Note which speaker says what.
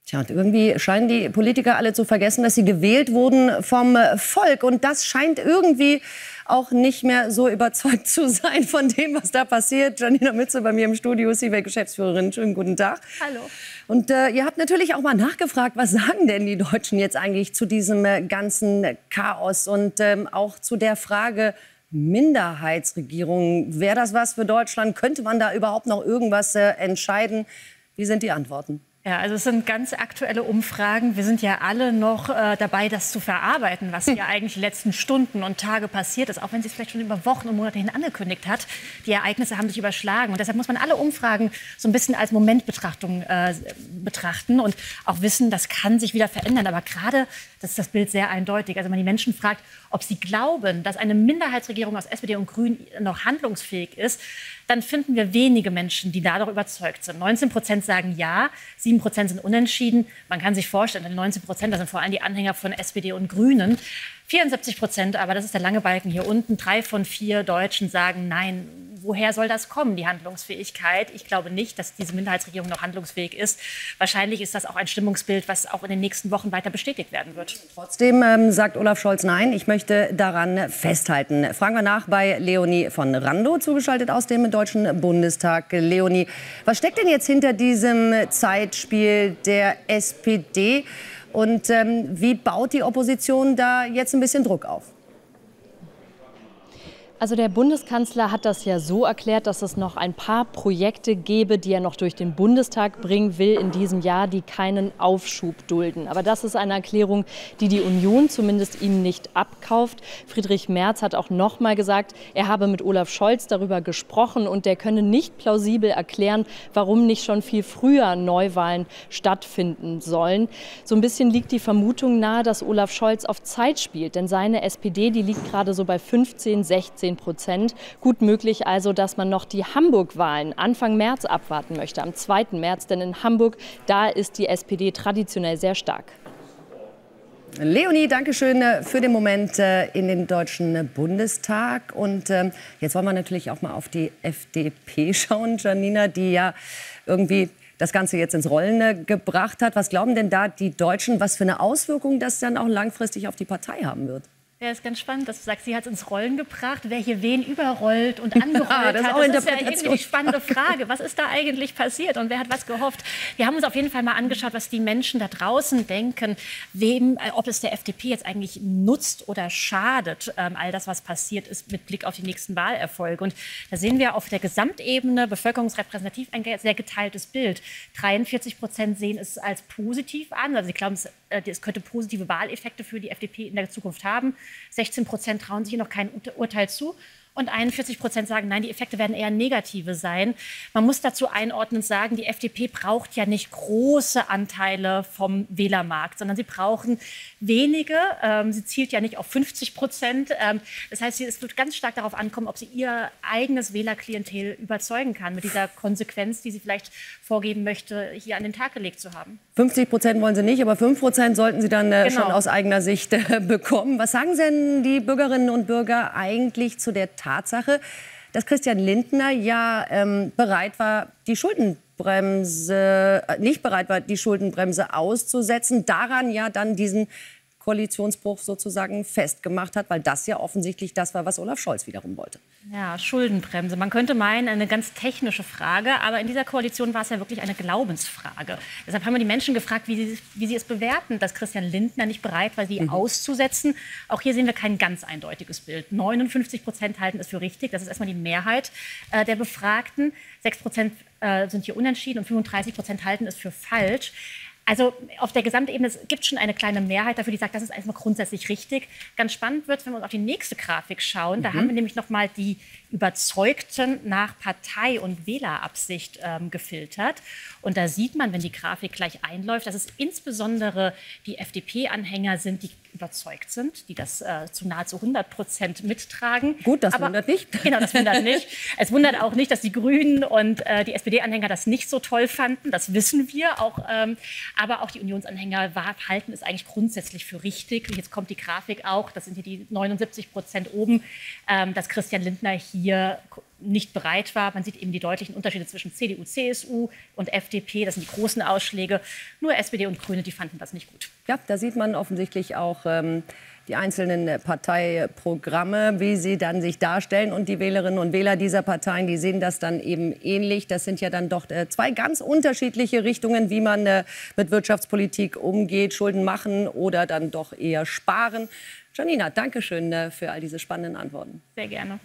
Speaker 1: Tja, und irgendwie scheinen die Politiker alle zu vergessen, dass sie gewählt wurden vom Volk. Und das scheint irgendwie auch nicht mehr so überzeugt zu sein von dem, was da passiert. Janina Mütze bei mir im Studio, CIVEC-Geschäftsführerin. Schönen guten Tag.
Speaker 2: Hallo.
Speaker 1: Und ihr habt natürlich auch mal nachgefragt, was sagen denn die Deutschen jetzt eigentlich zu diesem ganzen Chaos und auch zu der Frage Minderheitsregierung. Wäre das was für Deutschland? Könnte man da überhaupt noch irgendwas entscheiden? Wie sind die Antworten?
Speaker 2: Ja, also es sind ganz aktuelle Umfragen. Wir sind ja alle noch dabei, das zu verarbeiten, was hier eigentlich die letzten Stunden und Tage passiert ist, auch wenn sie es vielleicht schon über Wochen und Monate hin angekündigt hat. Die Ereignisse haben sich überschlagen. Und deshalb muss man alle Umfragen so ein bisschen als Momentbetrachtung betrachten und auch wissen, das kann sich wieder verändern. Aber gerade das ist das Bild sehr eindeutig. Also wenn man die Menschen fragt, ob sie glauben, dass eine Minderheitsregierung aus SPD und Grünen noch handlungsfähig ist, dann finden wir wenige Menschen, die dadurch überzeugt sind. 19% sagen ja, 7% sind unentschieden. Man kann sich vorstellen, 19%, das sind vor allem die Anhänger von SPD und Grünen. 74%, aber das ist der lange Balken hier unten, 3 von 4 Deutschen sagen nein. Woher soll das kommen, die Handlungsfähigkeit? Ich glaube nicht, dass diese Minderheitsregierung noch handlungsfähig ist. Wahrscheinlich ist das auch ein Stimmungsbild, was auch in den nächsten Wochen weiter bestätigt werden wird.
Speaker 1: Trotzdem sagt Olaf Scholz nein. Ich möchte daran festhalten. Fragen wir nach bei Leonie von Randow, zugeschaltet aus dem Deutschen Bundestag. Leonie, was steckt denn jetzt hinter diesem Zeitspiel der SPD? Und wie baut die Opposition da jetzt ein bisschen Druck auf?
Speaker 3: Also der Bundeskanzler hat das ja so erklärt, dass es noch ein paar Projekte gäbe, die er noch durch den Bundestag bringen will in diesem Jahr, die keinen Aufschub dulden. Aber das ist eine Erklärung, die die Union zumindest ihm nicht abkauft. Friedrich Merz hat auch noch mal gesagt, er habe mit Olaf Scholz darüber gesprochen und der könne nicht plausibel erklären, warum nicht schon viel früher Neuwahlen stattfinden sollen. So ein bisschen liegt die Vermutung nahe, dass Olaf Scholz auf Zeit spielt, denn seine SPD, die liegt gerade so bei 15–16%. Gut möglich also, dass man noch die Hamburg-Wahlen Anfang März abwarten möchte, am 2. März. Denn in Hamburg, da ist die SPD traditionell sehr stark.
Speaker 1: Leonie, danke schön für den Moment in den Deutschen Bundestag. Und jetzt wollen wir natürlich auch mal auf die FDP schauen, Janina, die ja irgendwie das Ganze jetzt ins Rollen gebracht hat. Was glauben denn da die Deutschen, was für eine Auswirkung das dann auch langfristig auf die Partei haben wird?
Speaker 2: Ja, ist ganz spannend, dass du sagst, sie hat es ins Rollen gebracht. Wer hier wen überrollt und angerollt hat, das ist ja irgendwie die spannende Frage. Was ist da eigentlich passiert und wer hat was gehofft? Wir haben uns auf jeden Fall mal angeschaut, was die Menschen da draußen denken, ob es der FDP jetzt eigentlich nutzt oder schadet, all das, was passiert ist, mit Blick auf die nächsten Wahlerfolge. Und da sehen wir auf der Gesamtebene bevölkerungsrepräsentativ ein sehr geteiltes Bild. 43% sehen es als positiv an, also sie glauben, es könnte positive Wahleffekte für die FDP in der Zukunft haben. 16% trauen sich hier noch kein Urteil zu. Und 41% sagen, nein, die Effekte werden eher negative sein. Man muss dazu einordnend sagen, die FDP braucht ja nicht große Anteile vom Wählermarkt, sondern sie brauchen wenige. Sie zielt ja nicht auf 50%. Das heißt, es wird ganz stark darauf ankommen, ob sie ihr eigenes Wählerklientel überzeugen kann mit dieser Konsequenz, die sie vielleicht vorgeben möchte, hier an den Tag gelegt zu haben.
Speaker 1: 50% wollen sie nicht, aber 5% sollten sie dann schon aus eigener Sicht bekommen. Was sagen denn die Bürgerinnen und Bürger eigentlich zu der Tatsache, dass Christian Lindner ja bereit war, die Schuldenbremse, nicht bereit war, die Schuldenbremse auszusetzen, daran ja dann diesen Koalitionsbruch sozusagen festgemacht hat, weil das ja offensichtlich das war, was Olaf Scholz wiederum wollte.
Speaker 2: Ja, Schuldenbremse. Man könnte meinen, eine ganz technische Frage, aber in dieser Koalition war es ja wirklich eine Glaubensfrage. Deshalb haben wir die Menschen gefragt, wie sie es bewerten, dass Christian Lindner nicht bereit war, sie auszusetzen. Auch hier sehen wir kein ganz eindeutiges Bild. 59% halten es für richtig, das ist erstmal die Mehrheit der Befragten. 6% sind hier unentschieden und 35% halten es für falsch. Also auf der Gesamtebene gibt es schon eine kleine Mehrheit dafür, die sagt, das ist erstmal grundsätzlich richtig. Ganz spannend wird es, wenn wir uns auf die nächste Grafik schauen. Da haben wir nämlich noch mal die Überzeugten nach Partei- und Wählerabsicht gefiltert. Und da sieht man, wenn die Grafik gleich einläuft, dass es insbesondere die FDP-Anhänger sind, die überzeugt sind, die das zu nahezu 100% mittragen.
Speaker 1: Gut, das wundert nicht.
Speaker 2: Genau, das wundert nicht. Es wundert auch nicht, dass die Grünen und die SPD-Anhänger das nicht so toll fanden. Das wissen wir auch. Aber auch die Unionsanhänger halten es eigentlich grundsätzlich für richtig. Und jetzt kommt die Grafik auch, das sind hier die 79% oben, dass Christian Lindner hier nicht bereit war. Man sieht eben die deutlichen Unterschiede zwischen CDU, CSU und FDP. Das sind die großen Ausschläge. Nur SPD und Grüne, die fanden das nicht gut.
Speaker 1: Ja, da sieht man offensichtlich auch die einzelnen Parteiprogramme, wie sie dann sich darstellen. Und die Wählerinnen und Wähler dieser Parteien, die sehen das dann eben ähnlich. Das sind ja dann doch zwei ganz unterschiedliche Richtungen, wie man mit Wirtschaftspolitik umgeht. Schulden machen oder dann doch eher sparen. Janina, danke schön für all diese spannenden Antworten.
Speaker 2: Sehr gerne.